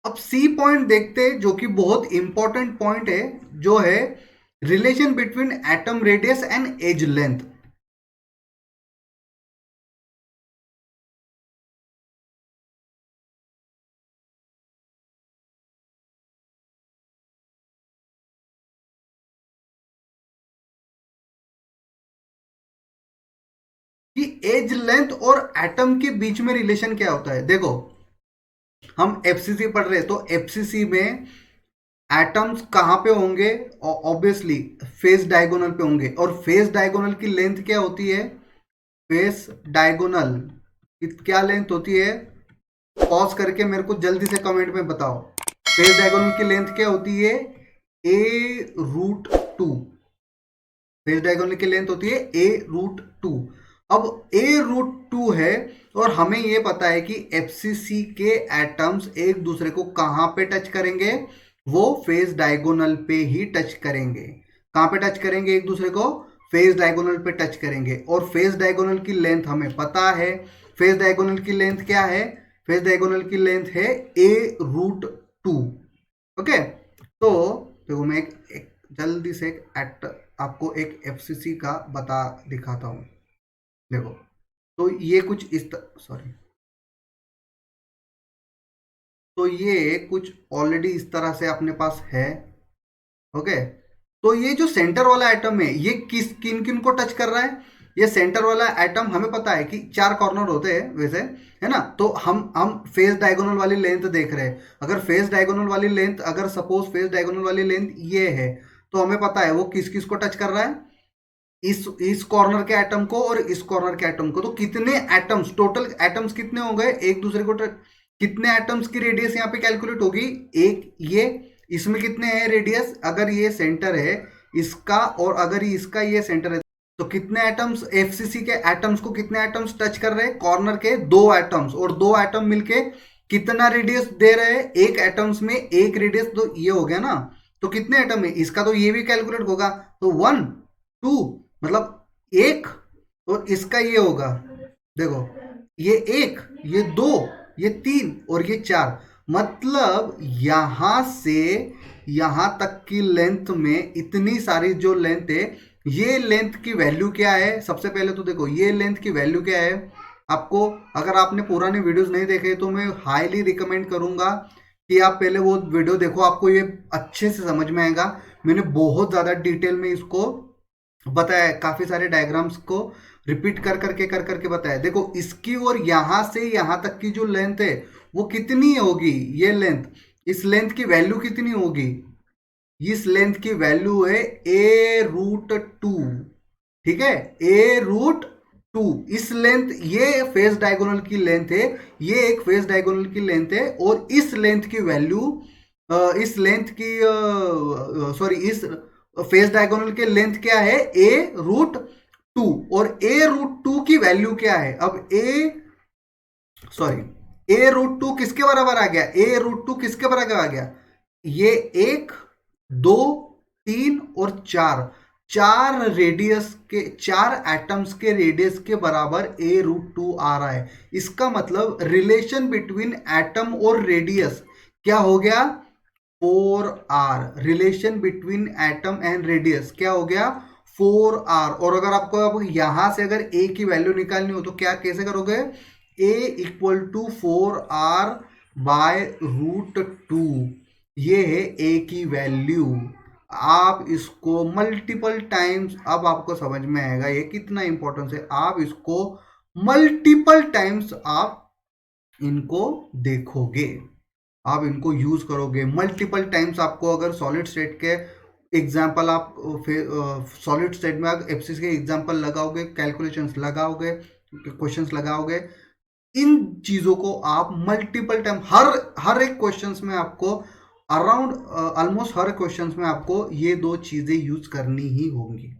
अब C point देखते हैं, जो कि बहुत इंपॉर्टेंट पॉइंट है, जो है relation between atom radius and edge length. कि एज लेंथ और एटम के बीच में रिलेशन क्या होता है। देखो, हम एफसीसी पढ़ रहे हैं, तो एफसीसी में एटम्स कहां पे होंगे? ऑब्वियसली फेस डायगोनल पे होंगे। और फेस डायगोनल की लेंथ क्या होती है? फेस डायगोनल की क्या लेंथ होती है? पॉज करके मेरे को जल्दी से कमेंट में बताओ। फेस डायगोनल की लेंथ क्या होती है? a√2। फेस डायगोनल की लेंथ होती है a√2। अब a√2 है, और हमें यह पता है कि एफसीसी के एटम्स एक दूसरे को कहां पे टच करेंगे? वो फेस डायगोनल पे ही टच करेंगे। कहां पे टच करेंगे एक दूसरे को? फेस डायगोनल पे टच करेंगे। और फेस डायगोनल की लेंथ हमें पता है। फेस डायगोनल की लेंथ क्या है? फेस डायगोनल की लेंथ है a√2। ओके, तो देखो मैं एक जल्दी से आपको एक एफसीसी का बता दिखाता हूँ। देखो, तो ये कुछ सॉरी, तो ये कुछ ऑलरेडी इस तरह से अपने पास है। ओके, तो ये जो सेंटर वाला एटम है, ये किन किन को टच कर रहा है? ये सेंटर वाला एटम हमें पता है कि चार कॉर्नर होते हैं वैसे, है ना। तो हम फेस डायगोनल वाली लेंथ देख रहे हैं। अगर फेस डायगोनल वाली लेंथ, अगर सपोज फेस डायगोनल वाली लेंथ ये है, तो हमें पता है वो किस किस को टच कर रहा है? इस कॉर्नर के एटम को और इस कॉर्नर के एटम को। तो कितने एटम्स, टोटल एटम्स कितने हो गए एक दूसरे को कितने एटम्स की रेडियस यहाँ पे कैलकुलेट होगी? एक ये, इसमें कितने हैं रेडियस? अगर ये सेंटर है इसका, और अगर इसका ये सेंटर है, तो कितने एटम्स एफसीसी के एटम्स को, कितने एटम्स टच कर रहे हैं? कॉर्नर के दो एटम्स, और दो एटम मिलके कितना रेडियस दे रहे हैं? एक एटम्स में एक रेडियस, तो ये हो गया ना। तो कितने एटम है इसका, तो ये भी कैलकुलेट होगा। तो 1 2, मतलब एक, और इसका ये होगा, देखो, ये एक, ये दो, ये तीन, और ये चार। मतलब यहां से यहां तक की लेंथ में इतनी सारी जो लेंथ है, ये लेंथ की वैल्यू क्या है? सबसे पहले तो देखो, ये लेंथ की वैल्यू क्या है आपको। अगर आपने पुराने वीडियोस नहीं देखे, तो मैं हाईली रिकमेंड करूंगा कि आप पहले वो वीडियो देखो, आपको ये अच्छे से समझ में आएगा। मैंने बहुत ज़्यादा डिटेल में इसको बताया है, काफ़ी सारे डायग्राम्स को रिपीट कर करके बताया। देखो, इसकी और यहाँ से यहाँ तक की जो लेंथ है, वो कितनी होगी? ये लेंथ, इस लेंथ की वैल्यू कितनी होगी? इस लेंथ की वैल्यू है a√2। ठीक है, a√2। इस लेंथ, ये फेस डायगोनल की लेंथ है, ये एक फेस डायगोनल की लेंथ है, और इस लेंथ की वैल्यू, इस लेंथ की, सॉरी, इस फेस डायगोनल के लेंथ क्या है? a√2। और a√2 की वैल्यू क्या है? अब a√2 किसके बराबर आ गया? a√2 किसके बराबर आ गया? ये एक, दो, तीन और चार, चार रेडियस के, चार एटम्स के रेडियस के बराबर a√2 आ रहा है। इसका मतलब रिलेशन बिटवीन एटम और रेडियस क्या हो गया? 4r। Relation between atom and radius क्या हो गया? 4r। और अगर आपको अब यहां से अगर a की वैल्यू निकालनी हो, तो क्या कैसे करोगे? a = 4r/√2। ये है a की वैल्यू। आप इसको मल्टीपल टाइम्स, अब आपको समझ में आएगा ये कितना इंपॉर्टेंस है। आप इसको मल्टीपल टाइम्स आप इनको देखोगे, आप इनको यूज करोगे मल्टीपल टाइम्स। आपको अगर सॉलिड स्टेट के एग्जाम्पल, आप सॉलिड स्टेट में एफसीसी के एग्जाम्पल लगाओगे, कैलकुलेशंस लगाओगे, क्वेश्चंस लगाओगे, इन चीजों को आप मल्टीपल टाइम, हर एक क्वेश्चंस में आपको अराउंड ऑलमोस्ट हर क्वेश्चंस में आपको ये दो चीजें यूज करनी ही होंगी।